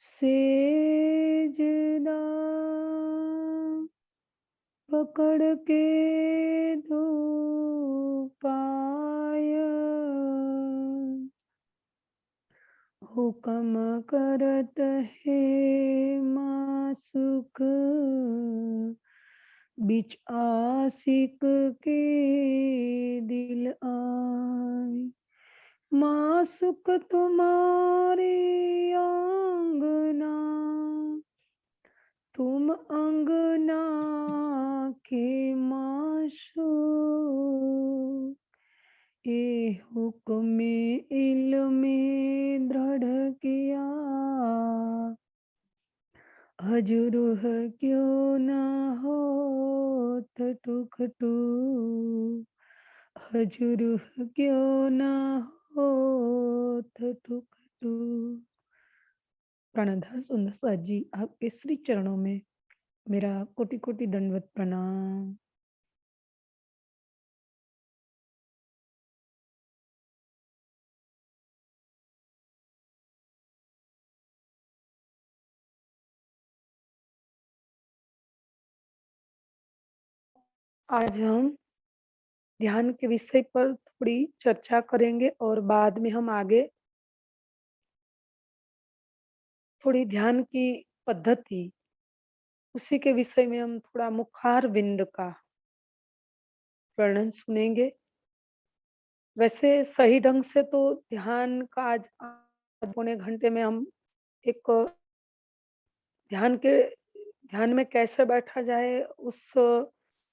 सेजना पकड़ के दो पाय हुक्म करत है मासुक बिच आशिक के दिल आए मासुक तुम्हारे आंगना तुम अंगना के माशूक ये हुक्म इल्मे दृढ़ किया हजूरुह क्यों ना हो टुकटू हजूरुह क्यों ना हो टुकटू। प्राणधार सुंदर सा जी आपके श्री चरणों में मेरा कोटि कोटि दंडवत प्रणाम। आज हम ध्यान के विषय पर थोड़ी चर्चा करेंगे और बाद में हम आगे थोड़ी ध्यान की पद्धति उसी के विषय में हम थोड़ा मुखार विंद का वर्णन सुनेंगे। वैसे सही ढंग से तो ध्यान का आज पौने घंटे में हम एक ध्यान के ध्यान में कैसे बैठा जाए उस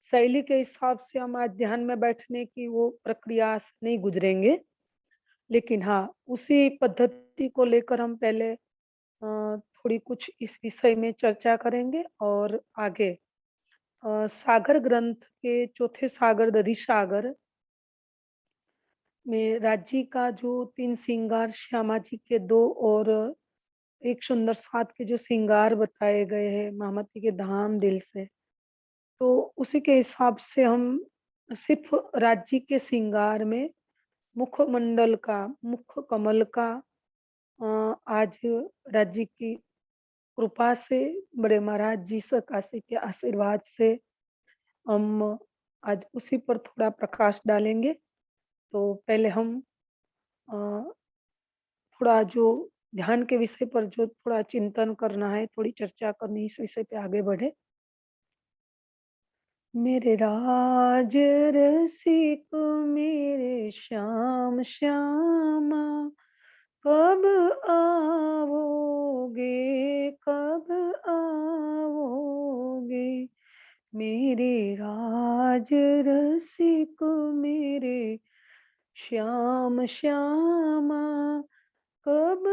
शैली के हिसाब से हम आज ध्यान में बैठने की वो प्रक्रिया से नहीं गुजरेंगे। लेकिन हाँ, उसी पद्धति को लेकर हम पहले थोड़ी कुछ इस विषय में चर्चा करेंगे और आगे सागर ग्रंथ के चौथे सागर दधि सागर में राज्य का जो 3 श्रृंगार श्यामा जी के 2 और एक सुंदर साथ के जो श्रृंगार बताए गए हैं महामती के धाम दिल से, तो उसी के हिसाब से हम सिर्फ राज्य के श्रृंगार में मुखमंडल का, मुख कमल का आज राज्य की कृपा से बड़े महाराज जी काशी के आशीर्वाद से हम आज उसी पर थोड़ा प्रकाश डालेंगे। तो पहले हम अ, थोड़ा जो ध्यान के विषय पर जो थोड़ा चिंतन करना है, थोड़ी चर्चा करनी इस विषय पे आगे बढ़े। मेरे राज रसिक मेरे श्याम श्यामा कब आओगे कब आओगे मेरे राज रसिक मेरे श्याम श्यामा कब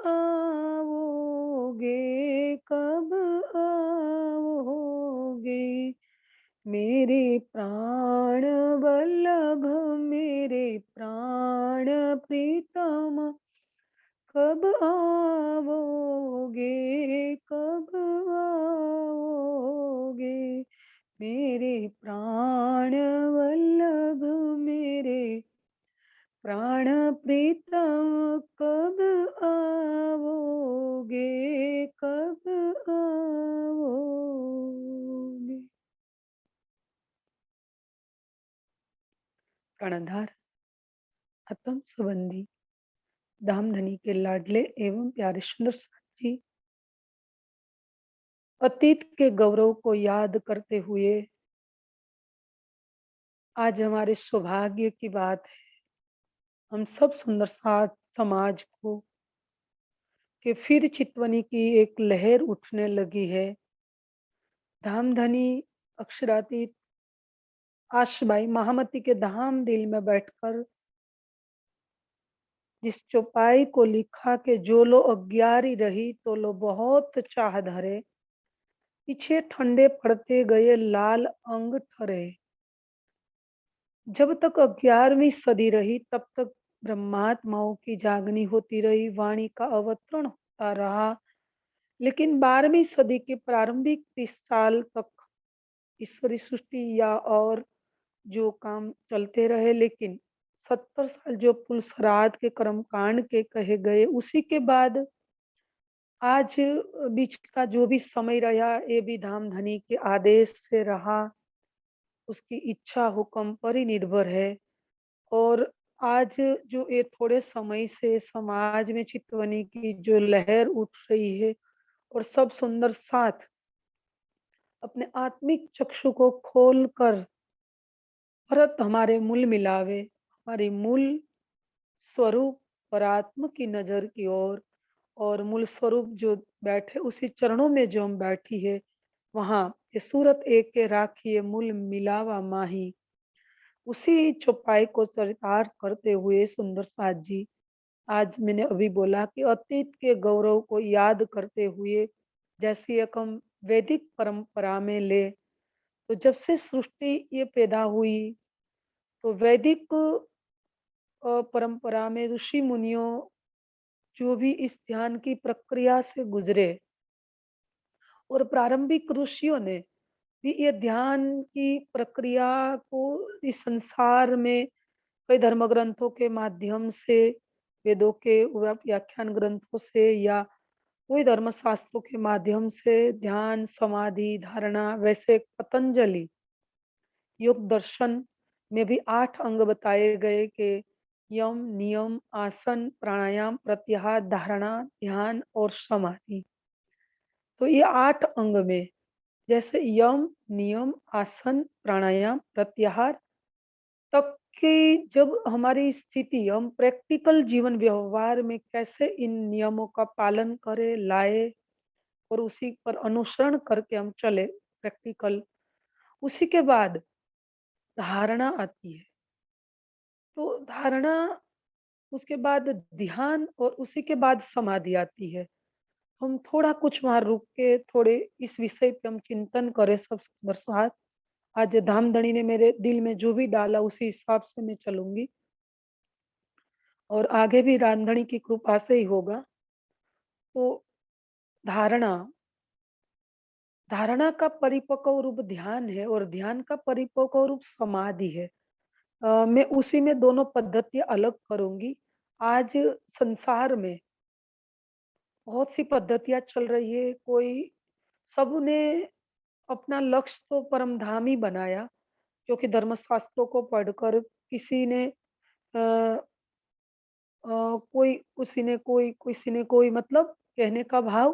आओगे कब आओगे मेरे प्राण वल्लभ मेरे प्राण प्रीतम कब आओगे कब आओगे मेरे प्राण वल्लभ मेरे प्राण प्रीतम कब आओगे कब आओगे। प्राणधार आत्म संबंधी धामधनी के लाडले एवं प्यारे सुंदर साथ जी अतीत के गौरव को याद करते हुए आज हमारे सौभाग्य की बात है हम सब सुंदर साथ समाज को कि फिर चितवनी की एक लहर उठने लगी है। धामधनी अक्षरातीत आशबाई महामती के धाम दिल में बैठकर जिस चौपाई को लिखा के जो लो अज्ञारी रही तो लो बहुत चाह धरे पीछे ठंडे पड़ते गए लाल अंग ठरे जब तक 11वीं सदी रही तब तक ब्रह्मात्माओं की जागनी होती रही वाणी का अवतरण होता रहा। लेकिन 12वीं सदी के प्रारंभिक 30 साल तक ईश्वरी सृष्टि या और जो काम चलते रहे लेकिन 70 साल जो पुल श्राद्ध के कर्म कांड के कहे गए उसी के बाद आज बीच का जो भी समय रहा, ये भी धाम धनी के आदेश से रहा, उसकी इच्छा हुक्म पर ही निर्भर है। और आज जो ये थोड़े समय से समाज में चितवनी की जो लहर उठ रही है, और सब सुंदर साथ अपने आत्मिक चक्षु को खोलकर भरत हमारे मूल मिलावे, हमारी मूल स्वरूप और आत्म की नजर की ओर, और मूल स्वरूप जो बैठे उसी चरणों में जो हम बैठी है, वहां ये सूरत एक के राखिए मूल मिलावा माही, उसी चौपाई को चरितार्थ करते हुए सुंदर साथ जी, आज मैंने अभी बोला कि अतीत के गौरव को याद करते हुए, जैसी एक हम वैदिक परंपरा में ले, तो जब से सृष्टि ये पैदा हुई, तो वैदिक परंपरा में ऋषि मुनियों जो भी इस ध्यान की प्रक्रिया से गुजरे, और प्रारंभिक ऋषियों ने भी ये ध्यान की प्रक्रिया को इस संसार में कई धर्म ग्रंथों के माध्यम से, वेदों के व्याख्यान ग्रंथों से, या कोई धर्म शास्त्रों के माध्यम से ध्यान, समाधि, धारणा, वैसे पतंजलि योग दर्शन में भी 8 अंग बताए गए कि यम, नियम, आसन, प्राणायाम, प्रत्याहार, धारणा, ध्यान और समाधि। तो ये 8 अंग में जैसे यम, नियम, आसन, प्राणायाम, प्रत्याहार तक की जब हमारी स्थिति, हम प्रैक्टिकल जीवन व्यवहार में कैसे इन नियमों का पालन करें, लाए, और उसी पर अनुसरण करके हम चले प्रैक्टिकल, उसी के बाद धारणा आती है। तो धारणा, उसके बाद ध्यान, और उसी के बाद समाधि आती है। हम थोड़ा कुछ वहाँ रुक के थोड़े इस विषय पे हम चिंतन करें सब बरसात। आज धामधनी ने मेरे दिल में जो भी डाला उसी हिसाब से मैं चलूँगी, और आगे भी रामधनी की कृपा से ही होगा। तो धारणा, धारणा का परिपक्व रूप ध्यान है, और ध्यान का परिपक्व रूप समाधि है। मैं उसी में दोनों पद्धतियाँ अलग करूँगी। आज संसार में बहुत सी पद्धतियाँ चल रही है, कोई सबने अपना लक्ष्य तो परम धाम ही बनाया, क्योंकि धर्मशास्त्रों को पढ़कर किसी ने कोई किसी ने कोई मतलब कहने का भाव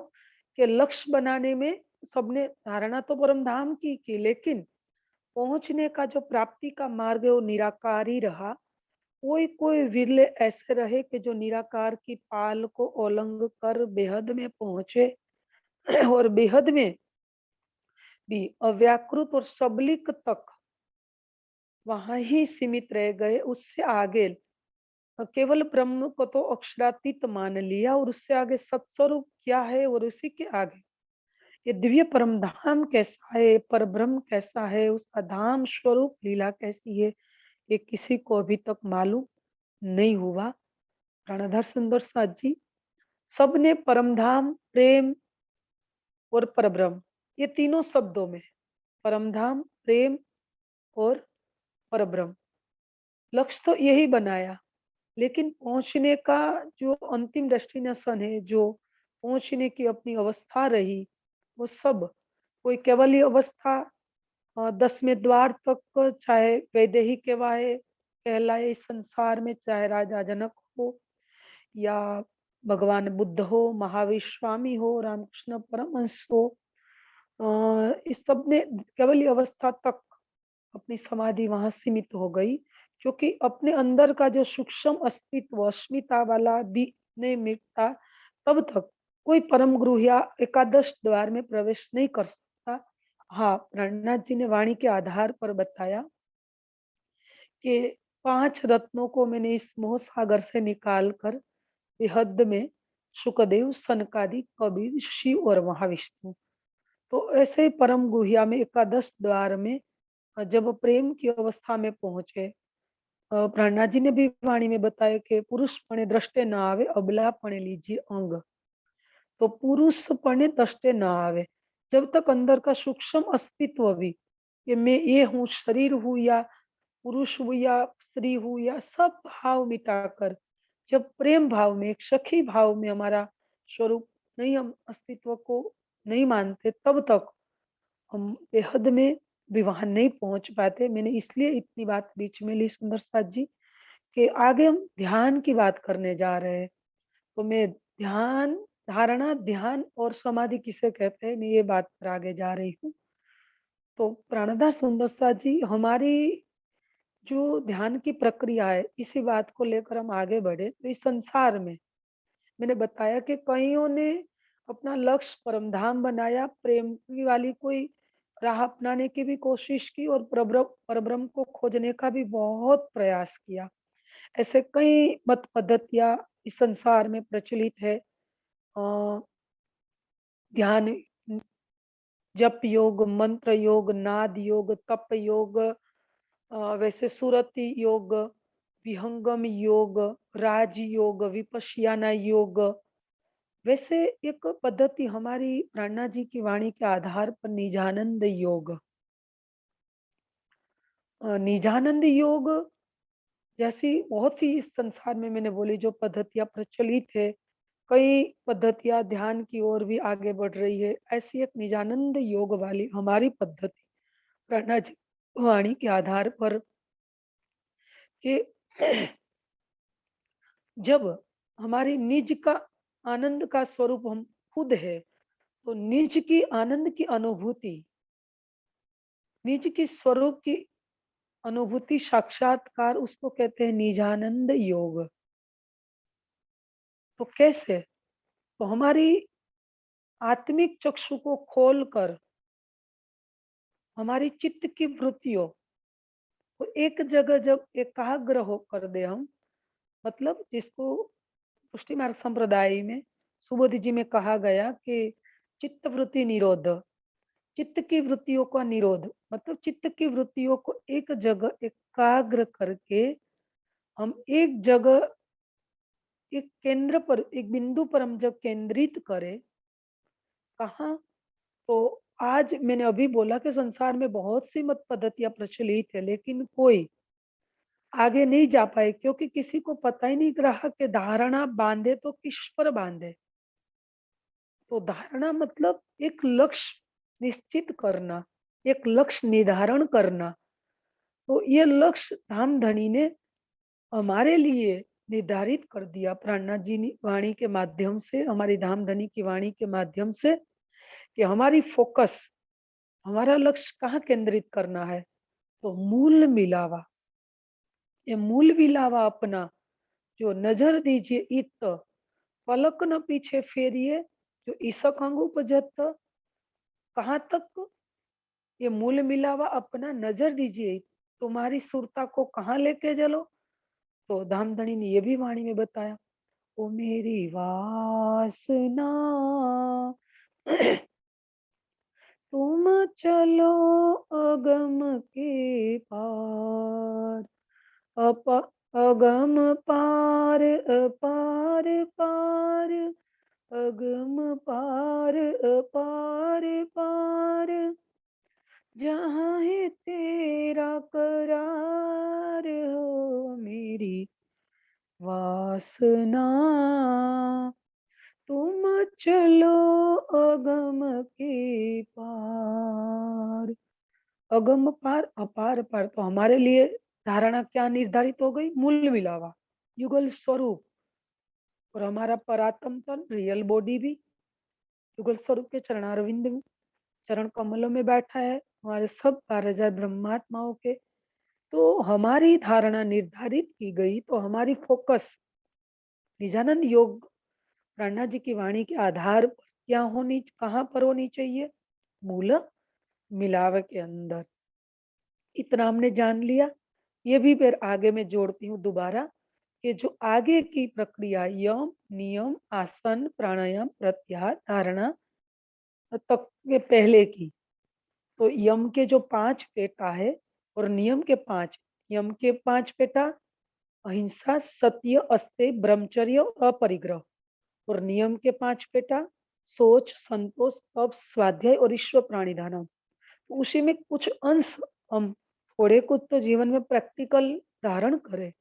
कि लक्ष्य बनाने में सबने धारणा तो परम धाम की, लेकिन पहुंचने का जो प्राप्ति का मार्ग है वो निराकार ही रहा। कोई कोई विरले ऐसे रहे कि जो निराकार की पाल को उल्लंघ कर बेहद में पहुंचे, और बेहद में भी अव्याकृत और सबलिक तक वहां ही सीमित रह गए। उससे आगे केवल ब्रह्म को तो अक्षरातीत मान लिया, और उससे आगे सत्स्वरूप क्या है, और उसी के आगे ये दिव्य परम धाम कैसा है, पर ब्रह्म कैसा है, उसका धाम स्वरूप लीला कैसी है, ये किसी को अभी तक मालूम नहीं हुआ। प्राणधर सुंदर साथ जी, सबने परम धाम, प्रेम और परब्रह्म, ये तीनों शब्दों में परम धाम, प्रेम और परब्रह्म लक्ष्य तो यही बनाया, लेकिन पहुंचने का जो अंतिम डेस्टिनेशन है, जो पहुंचने की अपनी अवस्था रही, वो सब कोई केवल अवस्था 10वें द्वार तक, चाहे वैदेही केवाए कहलाए इस संसार में, चाहे राजा जनक हो, या भगवान बुद्ध हो, महावीर स्वामी हो, रामकृष्ण परमहंस हो, इस सब ने केवल ये अवस्था तक अपनी समाधि वहां सीमित हो गई, क्योंकि अपने अंदर का जो सूक्ष्म अस्तित्व अस्मिता वाला भी नहीं मिटता, तब तक कोई परम गुरु या एकादश द्वार में प्रवेश नहीं कर सकता। हाँ, प्राणनाथ जी ने वाणी के आधार पर बताया कि 5 रत्नों को मैंने इस मोह सागर से निकाल कर बेहद में सुखदेव, सनकादि, कबीर, शिव और महाविष्णु, तो ऐसे ही परम गुहिया में एकादश द्वार में जब प्रेम की अवस्था में पहुंचे, प्रहलाद जी ने भी वाणी में बताया कि पुरुष पणे दृष्टे न आवे, अबला पणे लीजिए अंग। तो पुरुष पणे दृष्टे न आवे, जब तक अंदर का सूक्ष्म अस्तित्व भी कि मैं ये हूँ, शरीर हूँ, या पुरुष हूँ, या स्त्री हूँ, या सब भाव मिटाकर जब प्रेम भाव में, एक सखी भाव में हमारा स्वरूप नहीं हम अस्तित्व को नहीं मानते, तब तक हम बेहद में भी वहाँ नहीं पहुँच पाते। मैंने इसलिए इतनी बात बीच में ली सुंदर साथ जी, कि आगे हम ध्यान की बात करने जा रहे हैं। तो मैं ध्यान, धारणा, ध्यान और समाधि किसे कहते हैं, मैं ये बात पर आगे जा रही हूँ। तो प्राणदार सुंदर साथ जी, हमारी जो ध्यान की प्रक्रिया है, इसी बात को लेकर हम आगे बढ़े तो इस संसार में मैंने बताया कि कईयों ने अपना लक्ष्य परमधाम बनाया, प्रेम की वाली कोई राह अपनाने की भी कोशिश की और परब्रह्म को खोजने का भी बहुत प्रयास किया। ऐसे कई मत पद्धतियाँ इस संसार में प्रचलित है। ध्यान, जप योग, मंत्र योग, नाद योग, तप योग, वैसे सुरति योग, विहंगम योग, राज योग, विपश्यना योग। वैसे एक पद्धति हमारी प्राणा जी की वाणी के आधार पर निजानंद योग, निजानंद योग जैसी बहुत सी इस संसार में मैंने बोली जो पद्धतियाँ प्रचलित है। कई पद्धतियाँ ध्यान की ओर भी आगे बढ़ रही है। ऐसी एक निजानंद योग वाली हमारी पद्धति प्राणा जी वाणी के आधार पर कि जब हमारी निज का आनंद का स्वरूप हम खुद है, तो निज की आनंद की अनुभूति, निज की स्वरूप की अनुभूति, साक्षात्कार, उसको कहते हैं निजानंद योग। तो कैसे? तो हमारी आत्मिक चक्षु को खोलकर हमारी चित्त की वृत्तियों को एक जगह जब एकाग्र होकर दे हम, मतलब जिसको पुष्टि मार्ग संप्रदाय में सुबोधि जी में कहा गया कि चित्त वृत्ति निरोध, चित्त की वृत्तियों का निरोध, मतलब चित्त की वृत्तियों को एक जगह एकाग्र करके हम एक जगह, एक केंद्र पर, एक बिंदु पर हम जब केंद्रित करें, कहाँ? तो आज मैंने अभी बोला कि संसार में बहुत सी मत पद्धतियां प्रचलित है, लेकिन कोई आगे नहीं जा पाए क्योंकि किसी को पता ही नहीं रहा कि धारणा बांधे तो किस पर बांधे। तो धारणा मतलब एक लक्ष्य निश्चित करना, एक लक्ष्य निर्धारण करना। तो ये लक्ष्य धाम धनी ने हमारे लिए निर्धारित कर दिया प्राणनाथ जी ने वाणी के माध्यम से, हमारी धाम धनी की वाणी के माध्यम से, कि हमारी फोकस, हमारा लक्ष्य कहाँ केंद्रित करना है। तो मूल मिलावा, ये मूल मिलावा अपना जो नजर दीजिए इत, पलक न पीछे फेरिए, जो ईसक अंग उपजत, कहाँ तक? ये मूल मिलावा अपना नजर दीजिए, तुम्हारी सुरता को कहाँ लेके चलो। तो धामधनी ने ये भी वाणी में बताया, ओ मेरी वासना तुम चलो अगम के पार, अप अगम पार, अपार पार, अगम पार, अपार पार, जहाँ है तेरा करार हो मेरी वासना, तुम चलो अगम के पार। अगम पार, अपार पार, तो हमारे लिए धारणा क्या निर्धारित हो गई? मूल मिलावा, युगल स्वरूप, और हमारा परात्म तन रियल बॉडी भी युगल स्वरूप के चरणारविंद में, चरण कमलों में बैठा है, हमारे सब 12,000 ब्रह्मात्माओं के। तो हमारी धारणा निर्धारित की गई, तो हमारी फोकस निजानंद योग प्राणा जी की वाणी के आधार पर क्या होनी, कहाँ पर होनी चाहिए? मूल मिलाव के अंदर। इतना हमने जान लिया। ये भी फिर आगे मैं जोड़ती हूँ दोबारा, कि जो आगे की प्रक्रिया यम, नियम, आसन, प्राणायाम, प्रत्याहार, धारणा तक के पहले की, तो यम के जो 5 पेटा है और नियम के 5, यम के 5 पेटा अहिंसा, सत्य, अस्तेय, ब्रह्मचर्य, अपरिग्रह, और नियम के 5 पेटा सोच, संतोष, तप, स्वाध्याय और ईश्वर प्राणिधानम। तो उसी में कुछ अंश हम थोड़े कुछ तो जीवन में प्रैक्टिकल धारण करें,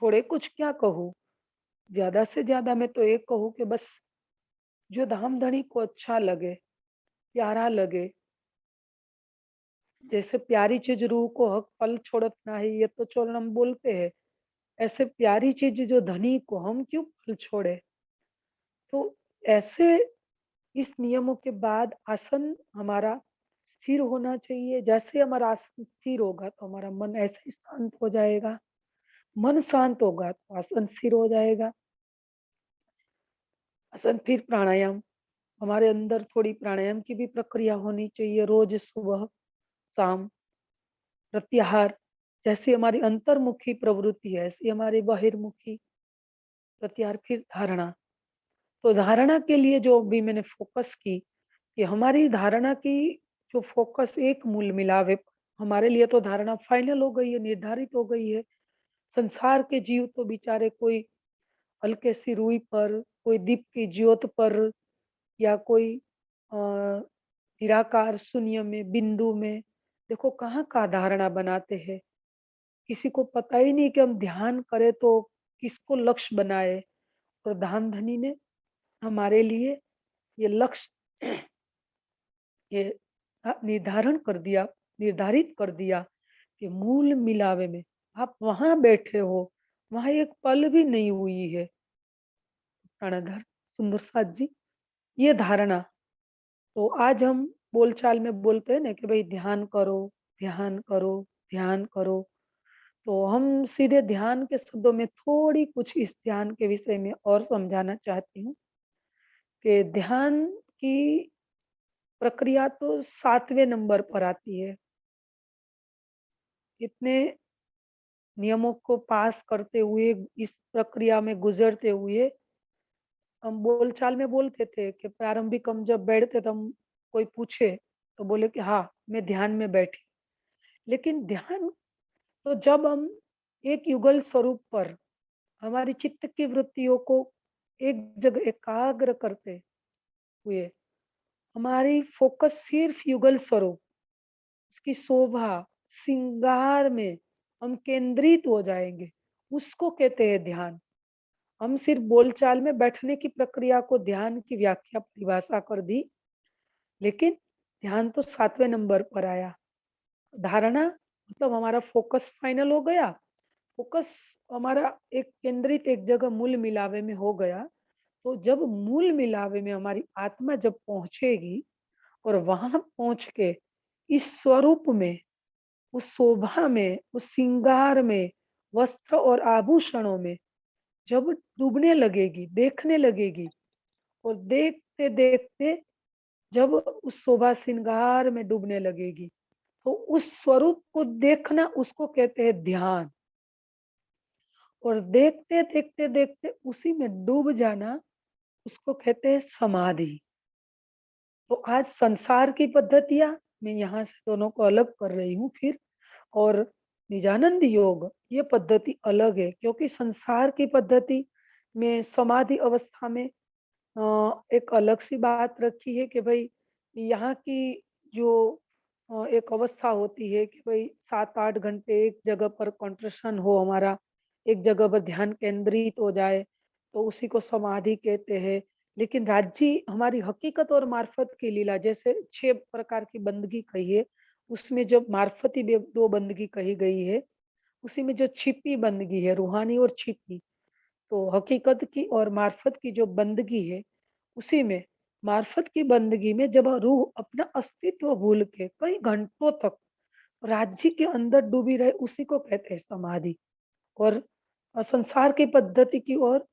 थोड़े कुछ क्या कहूँ, ज्यादा से ज्यादा मैं तो एक कहूँ कि बस जो धाम-धनी को अच्छा लगे, प्यारा लगे, जैसे प्यारी चीज़ रूह को हक पल छोड़त नाहीं, ये तो चलो हम बोलते हैं। ऐसे प्यारी चीज़ जो धनी को हम क्यों पल छोड़े? तो ऐसे इस नियमों के बाद आसन हमारा स्थिर होना चाहिए। जैसे हमारा आसन स्थिर होगा तो हमारा मन ऐसे ही शांत हो जाएगा। मन शांत होगा तो आसन स्थिर हो जाएगा। आसन फिर प्राणायाम, हमारे अंदर थोड़ी प्राणायाम की भी प्रक्रिया होनी चाहिए रोज़ सुबह, शाम, प्रत्याहार। जैसी हमारी अंतर्मुखी प्रवृत्ति है, ऐसी हमारी बहिर्मुखी प्रत्याहार, फिर धारणा। तो धारणा के लिए जो भी मैंने फ़ोकस की, कि हमारी धारणा की जो फ़ोकस एक मूल मिलावे, हमारे लिए तो धारणा फ़ाइनल हो गई है, निर्धारित हो गई है। संसार के जीव तो बेचारे कोई हल्के सी रुई पर, कोई दीप की ज्योत पर या कोई अ, निराकार शून्य में, बिंदु में, देखो कहाँ-कहाँ धारणा बनाते हैं। किसी को पता ही नहीं कि हम ध्यान करें तो किसको लक्ष्य बनाए, और धाम-धनी ने हमारे लिए ये लक्ष्य ये निर्धारण कर दिया, निर्धारित कर दिया कि मूल मिलावे में आप वहाँ बैठे हो, वहाँ एक पल भी नहीं हुई है। प्राणाधार सुंदर साथ जी, ये धारणा, तो आज हम बोलचाल में बोलते हैं ना कि भाई ध्यान करो, ध्यान करो, ध्यान करो। तो हम सीधे ध्यान के शब्दों में थोड़ी कुछ इस ध्यान के विषय में और समझाना चाहती हूँ कि ध्यान की प्रक्रिया तो 7वें नंबर पर आती है। इतने नियमों को पास करते हुए, इस प्रक्रिया में गुज़रते हुए, हम बोलचाल में बोलते थे कि प्रारंभिक हम जब बैठते थे, हम कोई पूछे तो बोले कि हाँ, मैं ध्यान में बैठी। लेकिन ध्यान तो जब हम एक युगल स्वरूप पर हमारी चित्त की वृत्तियों को एक जगह एकाग्र करते हुए, हमारी फ़ोकस सिर्फ़ युगल स्वरूप, उसकी शोभा, श्रृंगार में हम केंद्रित हो जाएँगे, उसको कहते हैं ध्यान। हम सिर्फ़ बोलचाल में बैठने की प्रक्रिया को ध्यान की व्याख्या परिभाषा कर दी, लेकिन ध्यान तो 7वें नंबर पर आया। धारणा मतलब हमारा फ़ोकस फाइनल हो गया, फ़ोकस हमारा एक केंद्रित एक जगह मूल मिलावे में हो गया, तो जब मूल मिलावे में हमारी आत्मा जब पहुँचेगी और वहाँ पहुँच के इस स्वरूप में, उस शोभा में, उस श्रृंगार में, वस्त्र और आभूषणों में जब डूबने लगेगी, देखने लगेगी, और देखते-देखते जब उस शोभा श्रृंगार में डूबने लगेगी, तो उस स्वरूप को देखना उसको कहते हैं ध्यान, और देखते उसी में डूब जाना उसको कहते हैं समाधि। तो आज संसार की पद्धतियाँ, मैं यहाँ से दोनों को अलग कर रही हूँ फिर, और निजानंद योग ये पद्धति अलग है, क्योंकि संसार की पद्धति में समाधि अवस्था में एक अलग सी बात रखी है कि भाई यहाँ की जो एक अवस्था होती है कि भाई 7-8 घंटे एक जगह पर कंसंट्रेशन हो हमारा, एक जगह पर ध्यान केंद्रित हो जाए, तो उसी को समाधि कहते हैं। लेकिन राज्य हमारी हकीकत और मार्फत की लीला, जैसे 6 प्रकार की बंदगी कही है, उसमें जब मार्फती 2 बंदगी कही गई है, उसी में जो छिपी बंदगी है, रूहानी और छिपी, तो हकीकत की और मार्फत की जो बंदगी है, उसी में मार्फत की बंदगी में जब रूह अपना अस्तित्व भूल के कई घंटों तक राज्य के अंदर डूबी रहे, उसी को कहते हैं समाधि। और संसार की पद्धति की ओर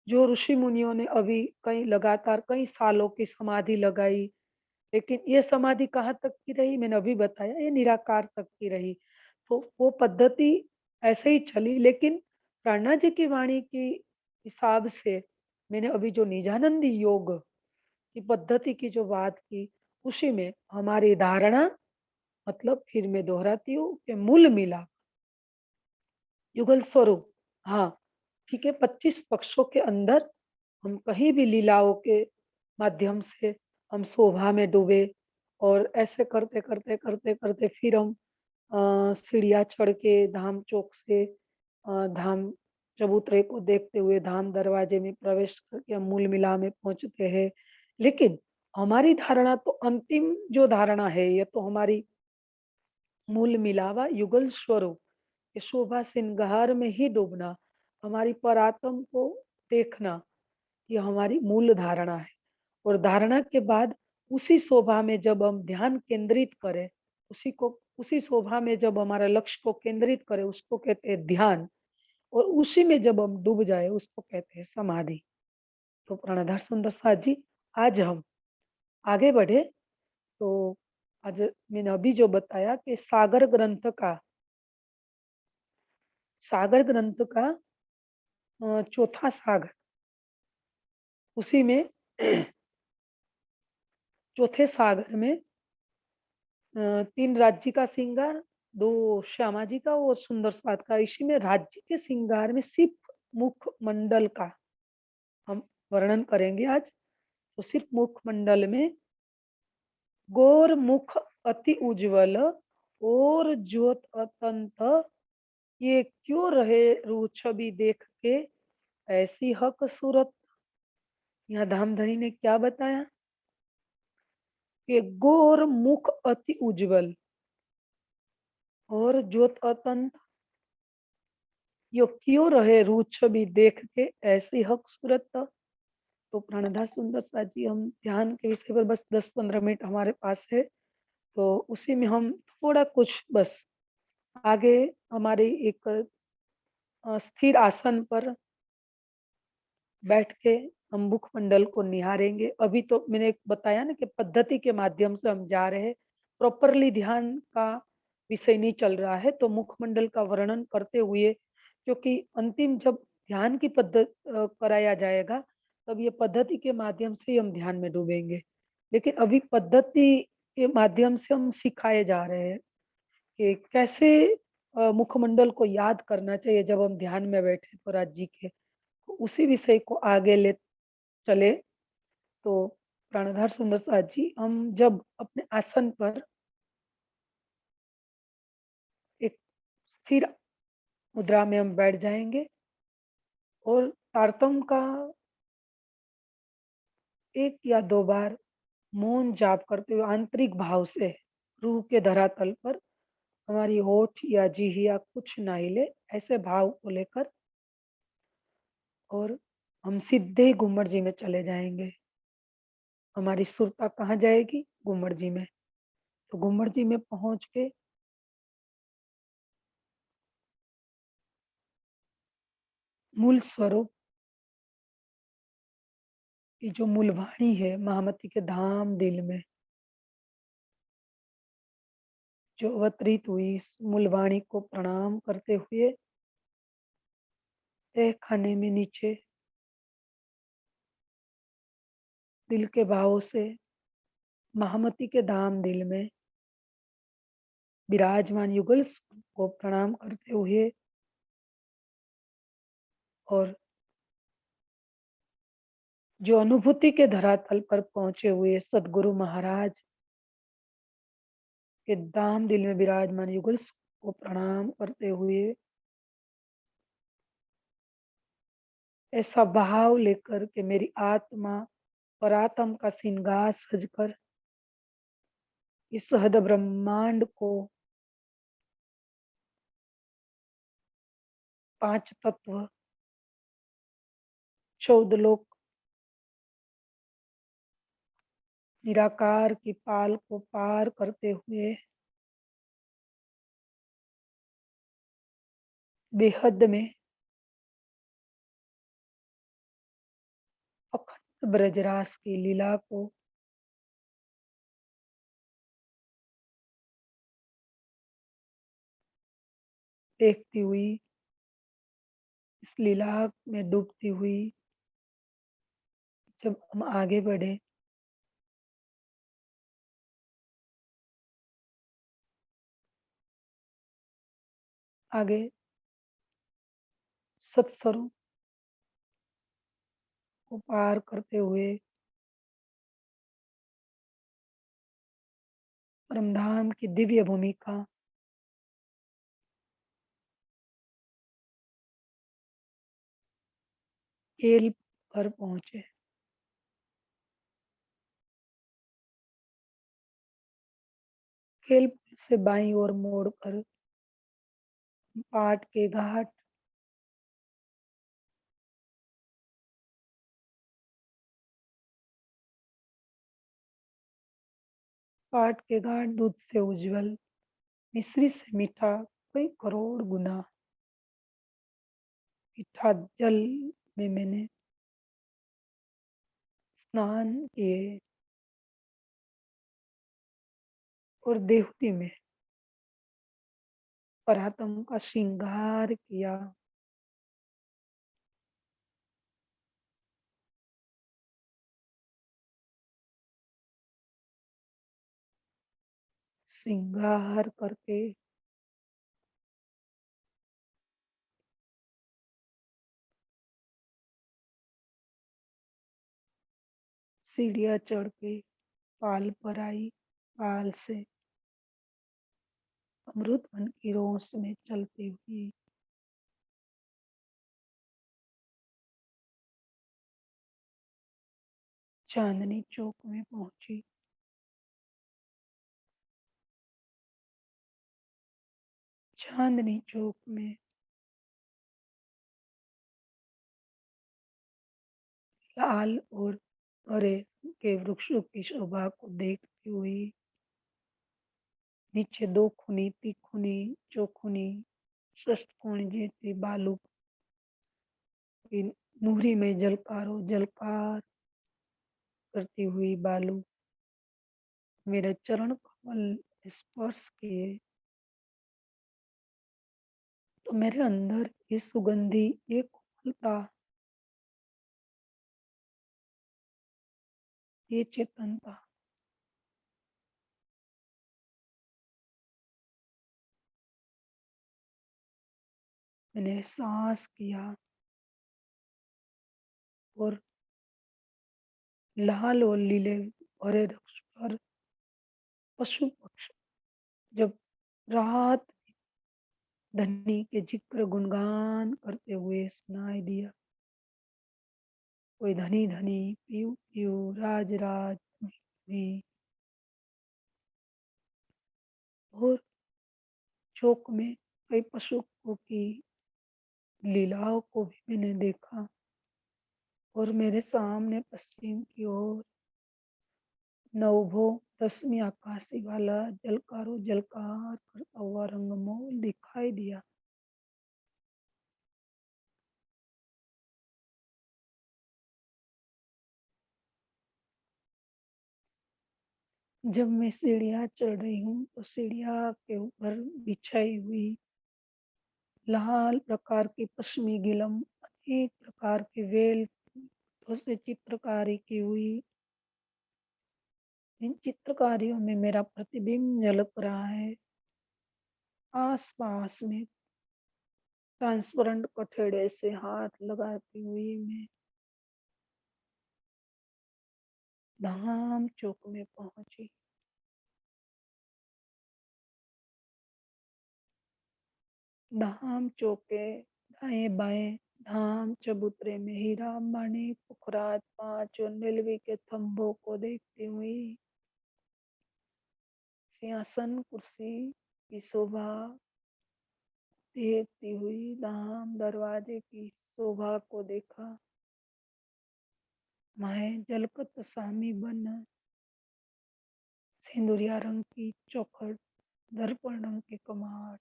जो ऋषि मुनियों ने अभी कई लगातार कई सालों की समाधि लगाई, लेकिन ये समाधि कहाँ तक की रही, मैंने अभी बताया, ये निराकार तक की रही। तो वो पद्धति ऐसे ही चली, लेकिन प्रणा जी की वाणी की हिसाब से मैंने अभी जो निजानंदी योग की पद्धति की जो बात की, उसी में हमारी धारणा, मतलब फिर मैं दोहराती हूँ कि मूल मिला, युगल स्वरूप, हाँ, ठीक है, 25 पक्षों के अंदर हम कहीं भी लीलाओं के माध्यम से हम शोभा में डूबे, और ऐसे करते फिर हम सीढ़ियाँ चढ़ के धाम चौक से धाम चबूतरे को देखते हुए धाम दरवाजे में प्रवेश करके हम मूल मिला में पहुँचते हैं। लेकिन हमारी धारणा तो अंतिम जो धारणा है, ये तो हमारी मूल मिलावा युगल स्वरूप, ये शोभा श्रृंगार में ही डूबना, हमारी परात्म को देखना, ये हमारी मूल धारणा है। और धारणा के बाद उसी शोभा में जब हम ध्यान केंद्रित करें, उसी शोभा में जब हमारा लक्ष्य को केंद्रित करें, उसको कहते हैं ध्यान। और उसी में जब हम डूब जाए, उसको कहते हैं समाधि। तो प्राणधार सुंदर साथ जी, आज हम आगे बढ़े। तो आज मैंने अभी जो बताया कि सागर ग्रंथ का चौथा सागर, उसी में चौथे सागर में 3 राज्य का श्रृंगार, 2 श्यामा जी का और सुंदर साथ का। इसी में राज्य के श्रृंगार में सिर्फ मुख मंडल का हम वर्णन करेंगे आज। तो सिर्फ मुख मंडल में गौर मुख अति उज्ज्वल और ज्योत अतंत, ये क्यों रहे रू छवि देख के ऐसी हक सूरत। यहाँ धामधनी ने क्या बताया कि गौर मुख अति उज्ज्वल और ज्योत अतंत, यो क्यों रहे रू छवि देख के ऐसी हक सूरत। तो प्राणधार सुंदर सा जी, हम ध्यान के विषय पर बस 10-15 मिनट हमारे पास है, तो उसी में हम थोड़ा कुछ बस आगे हमारे एक स्थिर आसन पर बैठ के हम मुखमंडल को निहारेंगे। अभी तो मैंने एक बताया ना कि पद्धति के माध्यम से हम जा रहे हैं, प्रॉपरली ध्यान का विषय नहीं चल रहा है, तो मुखमंडल का वर्णन करते हुए, क्योंकि अंतिम जब ध्यान की कराया जाएगा, तब ये पद्धति के माध्यम से ही हम ध्यान में डूबेंगे। लेकिन अभी पद्धति के माध्यम से हम सिखाए जा रहे हैं कि कैसे मुखमंडल को याद करना चाहिए जब हम ध्यान में बैठे तो राज्य के। तो उसी विषय को आगे ले चले। तो प्राणधार सुंदर साथ जी, हम जब अपने आसन पर एक स्थिर मुद्रा में हम बैठ जाएंगे और तारतम का 1 या 2 बार मौन जाप करते हुए आंतरिक भाव से रूह के धरातल पर हमारी होठ या जिह्वा कुछ ना हिले, ऐसे भाव को लेकर और हम सीधे ही घुम्मट जी में चले जाएंगे। हमारी सुरता कहाँ जाएगी? घुम्मट जी में। तो घुम्मट जी में पहुंच के मूल स्वरूप की जो मूल वाणी है, महामती के धाम दिल में जो अवतरित हुई, इस मूल वाणी को प्रणाम करते हुए तह खाने में नीचे दिल के भाव से महामती के धाम दिल में विराजमान युगल स्वरूप को प्रणाम करते हुए और जो अनुभूति के धरातल पर पहुंचे हुए सदगुरु महाराज के धाम दिल में विराजमान युगल स्वरूप को प्रणाम करते हुए ऐसा भाव लेकर के मेरी आत्मा परात्म का श्रृंगार सजकर इस सहद ब्रह्मांड को 5 तत्व, 14 लोक, निराकार की पाल को पार करते हुए बेहद में अखंड ब्रजरास की लीला को देखती हुई, इस लीला में डूबती हुई जब हम आगे बढ़े, आगे सत्स्वरूप को पार करते हुए परमधाम की दिव्य भूमिका केल पर पहुंचे। खेल से बाईं ओर मोड़कर पाट के घाट, पाट के घाट दूध से उज्जवल, मिश्री से मीठा कई करोड़ गुना। मीठा जल में मैंने स्नान किए और देवती में परातम का श्रृंगार किया। श्रृंगार करके सीढ़ियाँ चढ़ के पाल पर आई। पाल से अमृत वन की रोश में चलती हुई चांदनी चौक में पहुंची। चांदनी चौक में लाल और हरे के वृक्षों की शोभा को देखती हुई नीचे दो खूनी, तिखुनी, चौखुनी, षष्ठकोण जैसी बालू की नूरी में जलकारो जलकार करती हुई बालू मेरे चरण कमल स्पर्श किए तो मेरे अंदर ये सुगंधी, ये कोमलता, ये चेतनता, मैंने एहसास किया। और लाल और लीले हरे वृक्ष पर पशु पक्षी जब रात धनी के जिक्र गुणगान करते हुए सुनाई दिया। कोई धनी धनी पीयू पीयू राज राज भी। और चौक में कई पशुओं की लीलाओं को भी मैंने देखा। और मेरे सामने पश्चिम की ओर नवभो दसवीं आकाशी वाला जलकारो जलकार करता हुआ रंगमोल दिखाई दिया। जब मैं सीढ़ियाँ चढ़ रही हूँ तो सीढ़ियाँ के ऊपर बिछाई हुई लाल प्रकार की पश्चिमी गिलम, अनेक प्रकार के वेल से चित्रकारी की हुई। इन चित्रकारियों में मेरा प्रतिबिंब झलक रहा है। आस पास में ट्रांसपेरेंट कठेड़े से हाथ लगाती हुई मैं धाम चौक में पहुंची। धाम चौक के दाएं बाएं धाम चबूतरे में हीरा माणिक पुखराज पांच और नीलवी के थंभों को देखती हुई सिंहासन कुर्सी की शोभा देखती हुई धाम दरवाजे की शोभा को देखा। मैं जलकत सामी बन सिंदूरिया रंग की चौखट, दर्पण रंग के कमाट,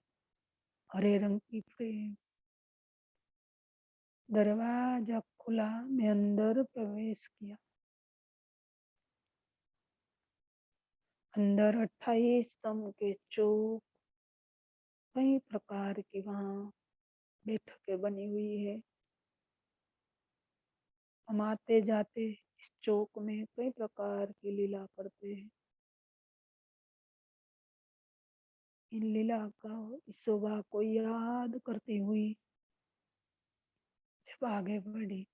हरे रंग की फ्रेम, दरवाजा खुला, मैं अंदर प्रवेश किया। अंदर 28 स्तंभ के चौक, कई प्रकार की वहाँ बैठकें बनी हुई है। हम आते जाते इस चौक में कई प्रकार की लीला करते हैं। इन लीला का इस शोभा को याद करती हुई जब आगे बढ़ी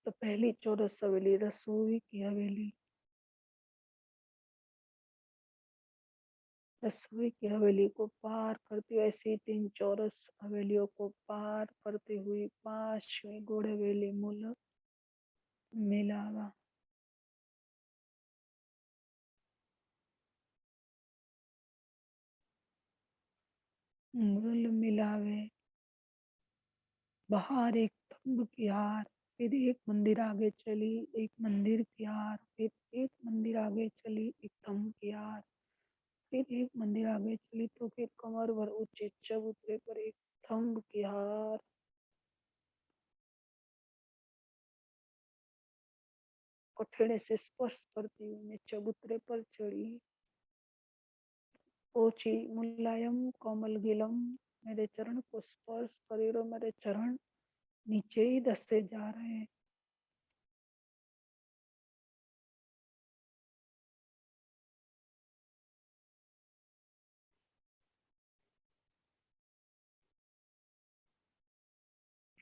तो पहली चौरस हवेली रसोई की हवेली, रसोई की हवेली को पार करती हुई ऐसी 3 चौरस हवेलियों को पार करते हुए 5वीं घोड़ हवेली मुल्क मिलावा बाहर एक थंब की हार, फिर एक मंदिर आगे चली, एक मंदिर की हार, फिर एक मंदिर आगे चली, एक थंब की हार, फिर एक मंदिर आगे चली तो फिर कमर भर ऊंचे चबूतरे पर एक थंब की हार। कठेड़े से स्पर्श करती हुई मैं चबूतरे पर चढ़ी, पहुंची मुलायम कोमल गिलम मेरे चरण को स्पर्श करे और मेरे चरण नीचे ही धसते जा रहे हैं।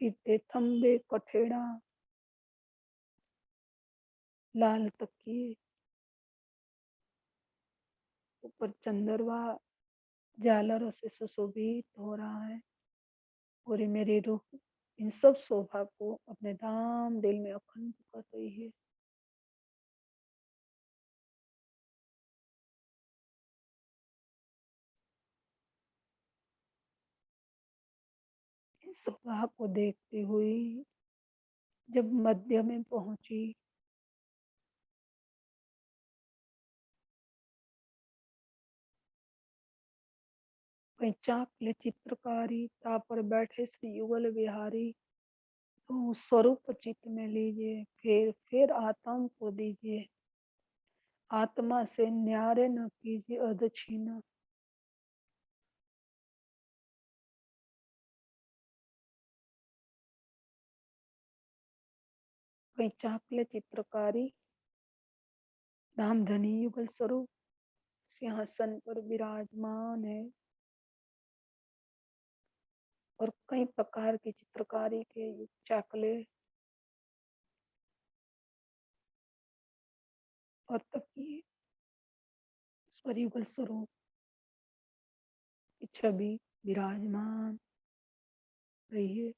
फीते थंबे कठेड़ा, लाल तकिए, ऊपर चंदरवा झालरों से सुशोभित हो रहा है। पूरी मेरी रूह इन सब शोभा को अपने धाम दिल में अखंड कर रही है। इस शोभा को देखते हुए जब मध्य में पहुंची, वहीं चाकले चित्रकारी ता पर बैठे श्री युगल बिहारी, तो स्वरूप चित्त में लीजिए, फिर आत्मा को दीजिए, आत्मा से न्यारे न कीजिए अदक्षिण। वहीं चाकले चित्रकारी धामधनी युगल स्वरूप सिंहासन पर विराजमान है और कई प्रकार की चित्रकारी के चाकले और तकिए स्वर युगल स्वरूप की छवि विराजमान रही है।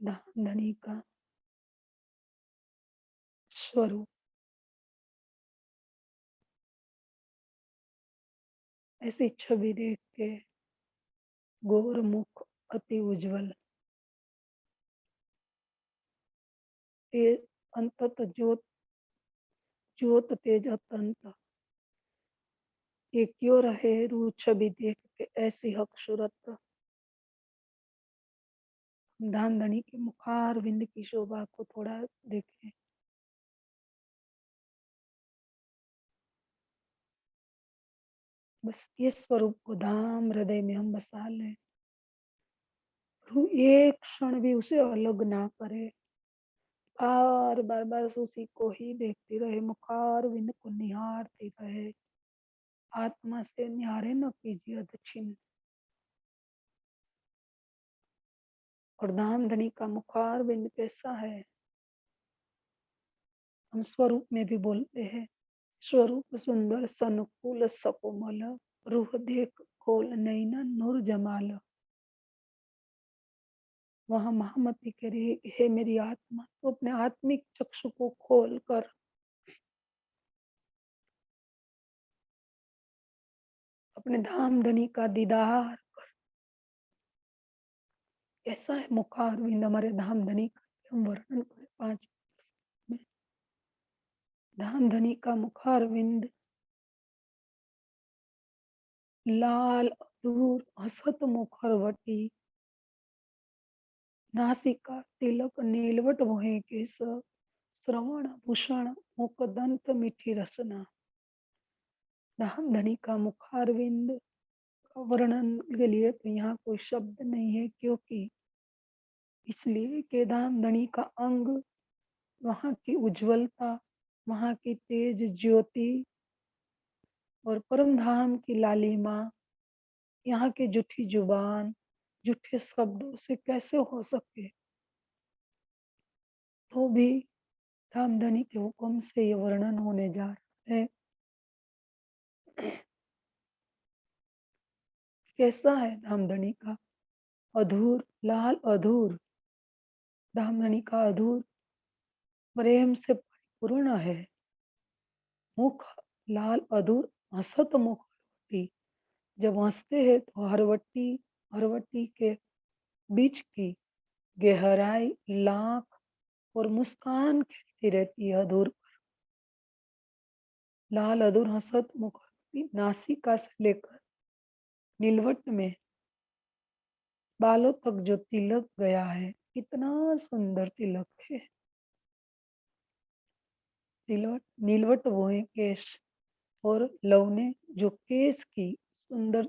धामधनी का स्वरूप ऐसी छवि देख के गोर मुख अति उज्जवल, तेज अंतत ज्योत, ज्योत तेज अतंत, ये क्यों रहे रू छवि देख के ऐसी हकसूरत। धामधनी के मुखार विंद की शोभा को थोड़ा देखें। बस ये स्वरूप को धाम हृदय में हम बसा लें, रू एक क्षण भी उसे अलग ना करे, बार बार उसी को ही देखती रहे, मुखार विंद को निहारती रहे, आत्मा से न्यारे न कीजिए दक्षिण। और धामधनी का मुखार विंद कैसा है, हम स्वरूप में भी बोलते हैं, स्वरूप सुंदर सनुकूल सकोमल, रूह देख खोल नैना नूर जमाल। वहां महामती कह रही है, हे मेरी आत्मा, तो अपने आत्मिक चक्षु को खोल कर अपने धामधनी का दीदार। कैसा है मुखार विंद हमारे धामधनी का, हम वर्णन करें 5 में। धामधनी का मुखार विंद लाल अधूर हसत मुखरवटी, नासिका तिलक नीलवट मोहे केस, श्रवण भूषण मुख दंत मीठी रसना। धामधनी का मुखारविंद का वर्णन के लिए तो यहाँ कोई शब्द नहीं है, क्योंकि इसलिए कि धामधनी का अंग, वहाँ की उज्जवलता, वहाँ की तेज ज्योति और परम धाम की लालिमा, यहाँ की जूठी जुबान जूठे शब्दों से कैसे हो सके। तो भी धामधनी के हुक्म से ये वर्णन होने जा रहा है। कैसा है धामधनी का अधूर लाल अधूर, धामधनी का अधूर प्रेम से परिपूर्ण है। मुख लाल अधूर हसत मुख हरवटी। जब हंसते हैं तो हरवटी हरवटी के बीच की गहराई लाख और मुस्कान खिलती रहती है अधूर। लाल अधूर हसत मुख हरवटी नासिका से लेकर नीलवट में बालों तक जो तिलक गया है, कितना सुंदर तिलक है। तिलवट नीलवट बोए केश और लवने जो केश की सुंदर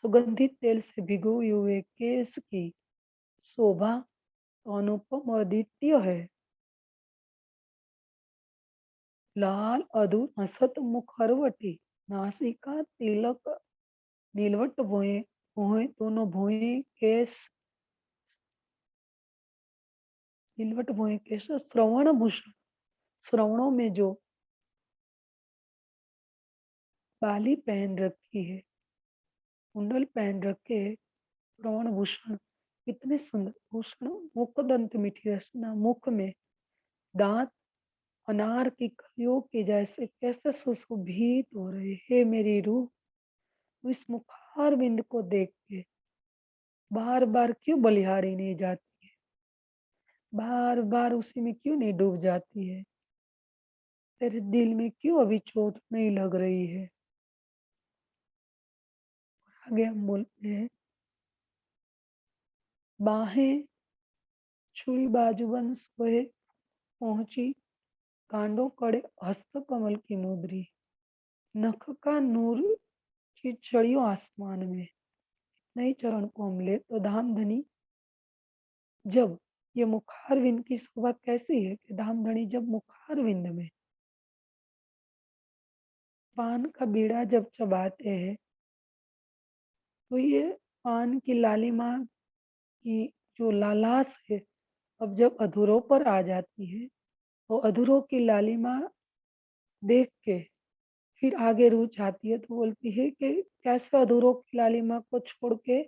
सुगंधित तेल से भिगोए हुए केश की शोभा तो अनुपम अद्वितीय है। लाल अधूर हसत मुख हरवटी नासिका तिलक नीलवट भोए भोए दोनों भोए केश नीलवट भोए केश श्रवण भूषण श्रवणों में जो बाली पहन रखी है, कुंडल पहन रखे है, श्रवण भूषण कितने सुंदर भूषण। मुख दंत मीठी रचना मुख में दांत अनार की कलियों के जैसे कैसे सुशोभित हो रहे। हे मेरी रूह, तू इस मुखार बिंद को देख के बार बार क्यों बलिहारी नहीं जाती है, बार बार उसी में क्यों नहीं डूब जाती है। तेरे दिल में क्यों अभी चोट नहीं लग रही है। आगे हम बोलते हैं, बाहें छुई बाजूबंद सोए पहुंची कांडों कड़े हस्त कमल की मुद्री। नख का नूर की छड़ियों आसमान में। नई चरण को हम ले तो धामधनी जब ये मुखारविंद की शोभा कैसी है कि धामधनी जब मुखारविंद में पान का बीड़ा जब चबाते हैं तो ये पान की लालिमा की जो लालास है अब जब अधूरों पर आ जाती है तो अधूरों की लालिमा देख के फिर आगे रूह जाती है तो बोलती है कि कैसे अधूरों की लालिमा को छोड़ के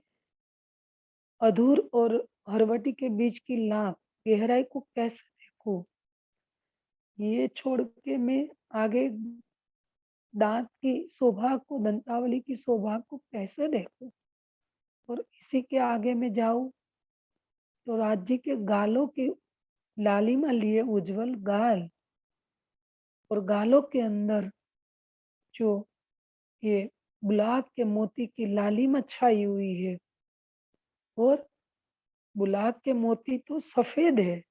अधूर और हरवटी के बीच की लाख गहराई को कैसे देखूं। ये छोड़ के मैं आगे दांत की शोभा को दंतावली की शोभा को कैसे देखूं। और इसी के आगे मैं जाऊं तो राज्य के गालों की लालिमा लिए उज्जवल गाल और गालों के अंदर जो ये गुलाब के मोती की लालिमा छाई हुई है और गुलाब के मोती तो सफेद है।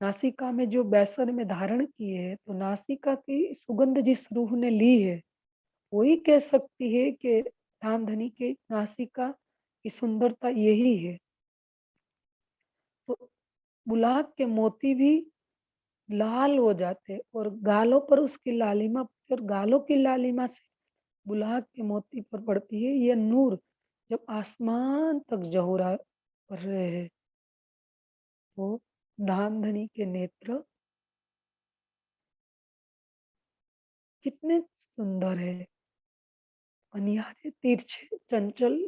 नासिका में जो बेसन में धारण किए है तो नासिका की सुगंध जिस रूह ने ली है वही कह सकती है कि धामधनी के नासिका की सुंदरता यही है। तो गुलाब के मोती भी लाल हो जाते और गालों पर उसकी लालिमा और गालों की लालिमा से गुलाब के मोती पर पड़ती है ये नूर। जब आसमान तक जहुरा कर रहे हैं तो धामधनी के नेत्र कितने सुंदर है। अनिहारे तिरछे चंचल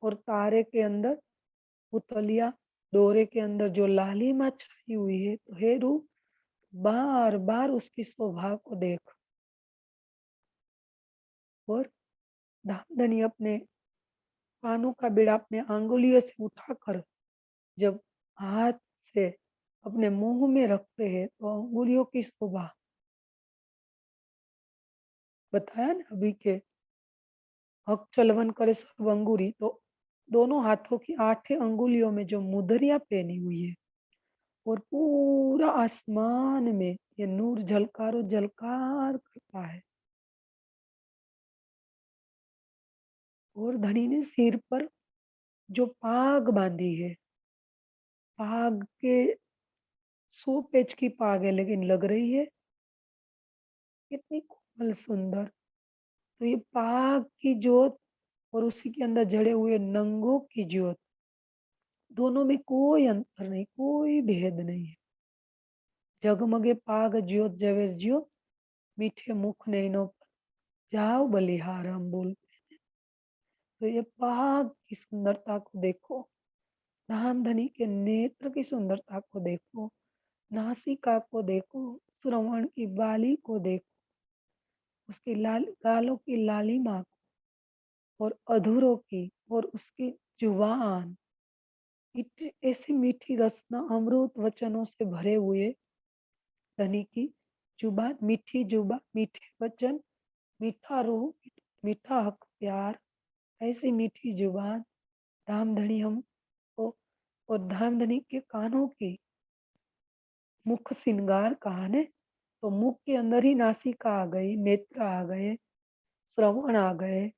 और तारे के अंदर पुतलिया डोरे के अंदर जो लालिमा छाई हुई है तो हे रूप बार बार उसकी शोभा को देख। और धामधनी अपने कानों का बीड़ा अपने अंगुलियों से उठाकर जब हाथ से अपने मुंह में रखते हैं तो अंगुलियों की शोभा बताया ना अभी के हक चलवन करे सब अंगुरी तो दोनों हाथों की 8 अंगुलियों में जो मुदरियां पहनी हुई है और पूरा आसमान में ये नूर झलकारो झलकार करता है। और धनी ने सिर पर जो पाग बांधी है, पाग के 100 पेच की पाग है लेकिन लग रही है कितनी कोमल सुंदर। तो ये पाग की जोत और उसी के अंदर जड़े हुए नंगों की ज्योत दोनों में कोई अंतर नहीं, कोई भेद नहीं है। जगमगे पाग ज्योत जवे ज्योत मीठे मुख नैनों पर जाओ बलिहार हम बोलते। तो ये पाग की सुंदरता को देखो, धामधनी के नेत्र की सुंदरता को देखो। नासिका को देखो, श्रवण की बाली को देखो, उसकी लाल गालों की लालिमा और अधूरों की और उसकी जुबान ऐसी मीठी रसना अमृत वचनों से भरे हुए धनी की जुबान, मीठी जुबान, मीठे वचन, मीठा रूह, मीठा हक प्यार, ऐसी मीठी जुबान धामधनी हमको और धामधनी के कानों की मुख श्रृंगार कहा ने, तो मुख के अंदर ही नासिका आ गई, नेत्र आ गए, श्रवण आ गए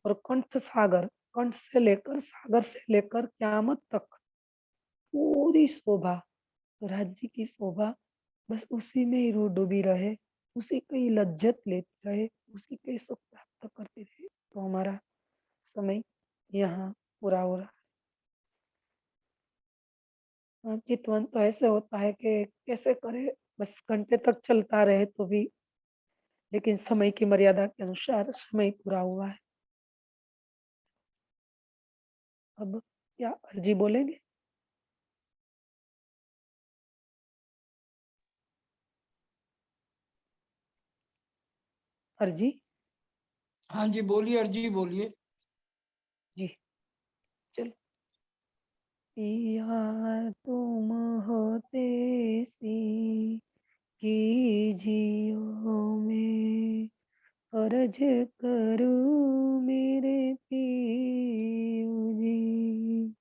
और कंठ सागर, कंठ से लेकर सागर से लेकर क्यामत तक पूरी शोभा, तो राज्य की शोभा बस उसी में ही रूह डूबी रहे, उसी की ही लज्जत लेते रहे, उसी के सुख प्राप्त करते रहे। तो हमारा समय यहाँ पूरा हो रहा है। चितवन तो ऐसे होता है कि कैसे करे, बस घंटे तक चलता रहे तो भी, लेकिन समय की मर्यादा के अनुसार समय पूरा हुआ है। अब क्या अर्जी बोलेंगे? अर्जी हाँ जी बोलिए, अर्जी बोलिए। जी, चलो। पिया तुम होते सी कीजियो में अर्ज करूं मेरे पियो जी,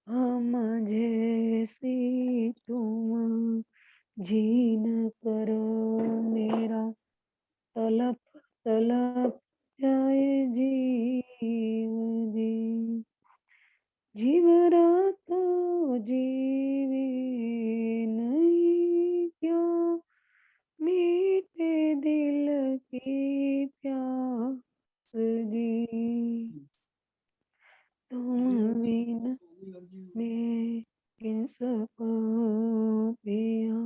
हम जैसी तुम जीन करो मेरा तलप तलप जाए जीव जी, जीव रातो जीवे नहीं क्यों मीठे दिल की प्यास जी, तुम बिन मैं किन सकूं पिया,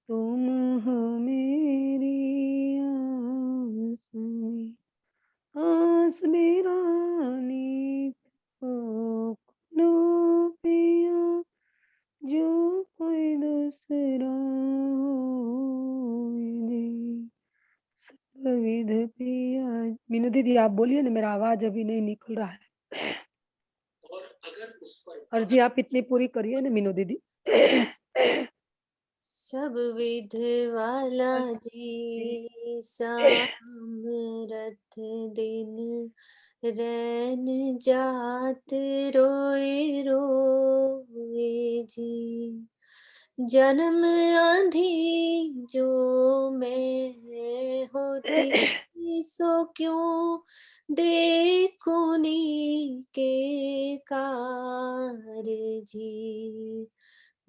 तुम हो मेरी आस में, आस मेरा नीत को लो पिया, जो कोई दूसरा होए जी, सर्वविध पिया। मीनू दीदी आप बोलिए ना, मेरा आवाज अभी नहीं निकल रहा है। अर्जी आप इतनी पूरी करिए ना मीनू दीदी। सब विध वाला जी सामरथ दिन, रैन जात रोए रोए जी, जन्म आंधी जो मैं होती सो क्यों देखूनी के कार जी,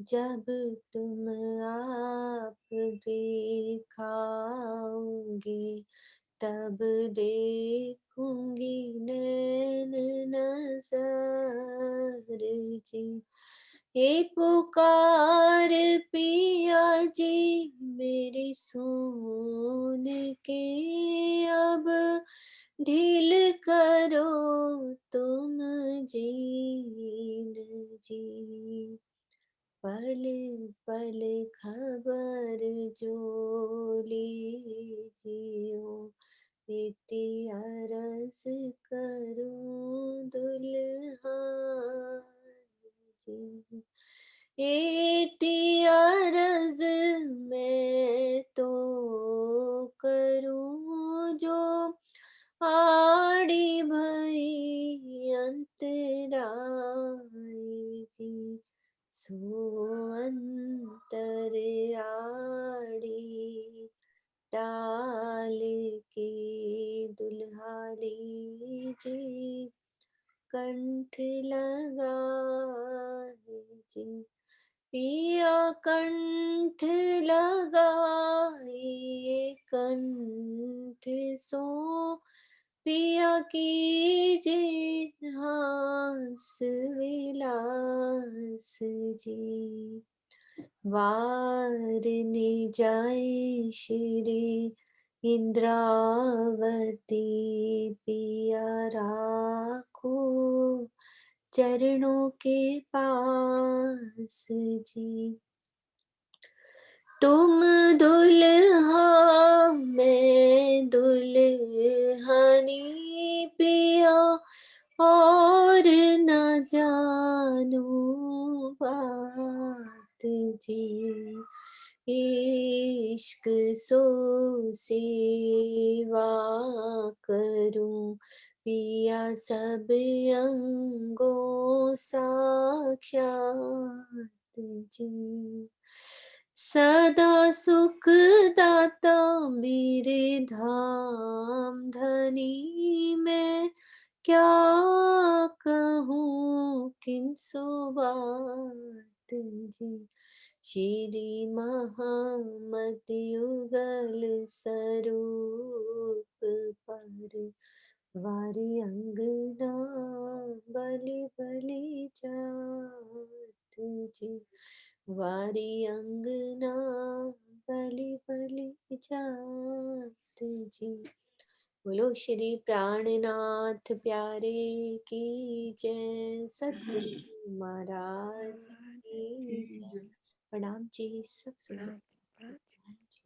जब तुम आप दिखाओगे तब देखूंगी नैन नजर जी, ये पुकार पिया जी मेरी सुन के, अब ढील करो तुम जीन जी, पल पल खबर जो लीजियो, इति अरस करूं दुल्हान जी, इति अरज मैं तो करूं, जो आड़ी भई अंतराई जी, सो अंतर आड़ी टाल के दुल्हा लीजिए, कंठ लगाए जी, पिया कंठ लगाए कंठ सो, पिया कीजिए हास विलास जी, वारने जाए श्री इंद्रावती, पिया राखो चरणों के पास जी, तुम दुल्हा मैं दुल्हनी पिया और न जानू बात जी इश्क सो सेवा करूं पिया सब अंगों साक्षात जी सदा सुख दाता मेरे धाम धनी मैं क्या कहूँ किनसो बात जी श्री महामत युगल स्वरूप पर वारी अंगना बलि बलि जात जी वारी अंगना बलि बलि जात जी बोलो श्री प्राणनाथ प्यारे की जय सतगुरु महाराज की जय प्रणाम जी सब सुंदर